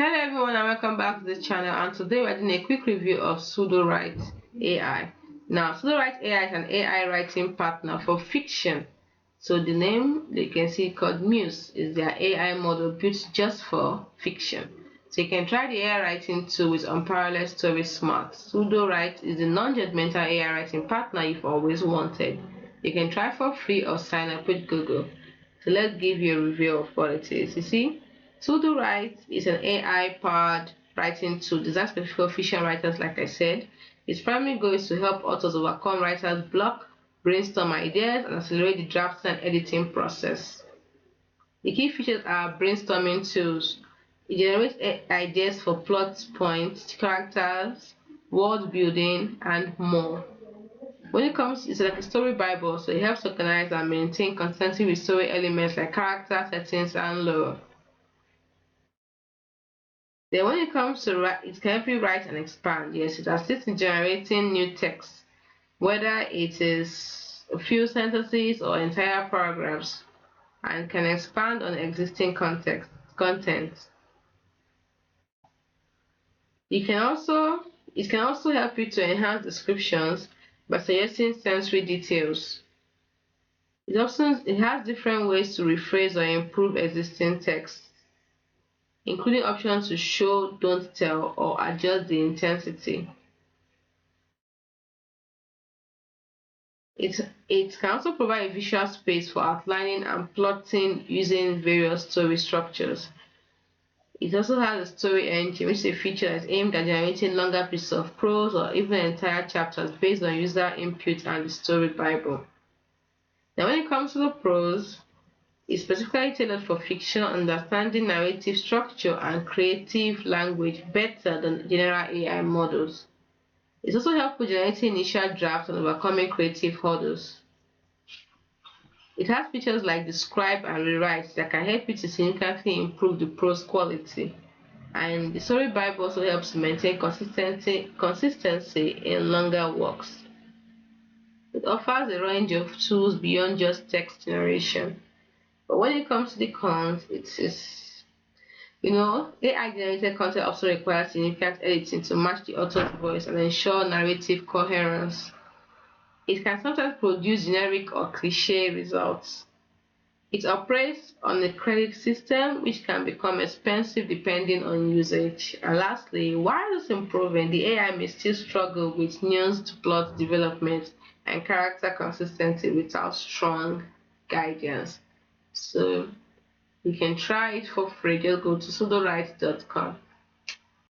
Hello everyone and welcome back to the channel, and today we're doing a quick review of Sudowrite AI. Now Sudowrite AI is an AI writing partner for fiction. So the name you can see called Muse is their AI model built just for fiction. So you can try the AI writing tool with unparalleled story smart. Sudowrite is the non-judgmental AI writing partner you've always wanted. You can try for free or sign up with Google. So let's give you a review of what it is. You see, Sudowrite is an AI-powered writing tool designed specifically for fiction writers, like I said. Its primary goal is to help authors overcome writer's block, brainstorm ideas, and accelerate the drafting and editing process. The key features are brainstorming tools. It generates ideas for plot points, characters, world building, and more. When it comes, it's like a story bible, so it helps organize and maintain consistency with story elements like character, settings, and lore. Then when it comes to write, it can help you write and expand. Yes, it assists in generating new text, whether it is a few sentences or entire paragraphs, and can expand on existing content. It can also help you to enhance descriptions by suggesting sensory details. It has different ways to rephrase or improve existing text, including options to show, don't tell, or adjust the intensity. It can also provide a visual space for outlining and plotting using various story structures. It also has a story engine, which is a feature that's aimed at generating longer pieces of prose or even entire chapters based on user input and the story bible. Now when it comes to the prose, it's specifically tailored for fiction, understanding narrative structure and creative language better than general AI models. It's also helpful generating initial drafts and overcoming creative hurdles. It has features like describe and rewrite that can help you to significantly improve the prose quality. And the story bible also helps maintain consistency in longer works. It offers a range of tools beyond just text generation. But when it comes to the cons, it is, AI generated content also requires significant editing to match the author's voice and ensure narrative coherence. It can sometimes produce generic or cliche results. It operates on a credit system, which can become expensive depending on usage. And lastly, while it's improving, the AI may still struggle with nuanced plot development and character consistency without strong guidance. So you can try it for free. Just go to sudowrite.com.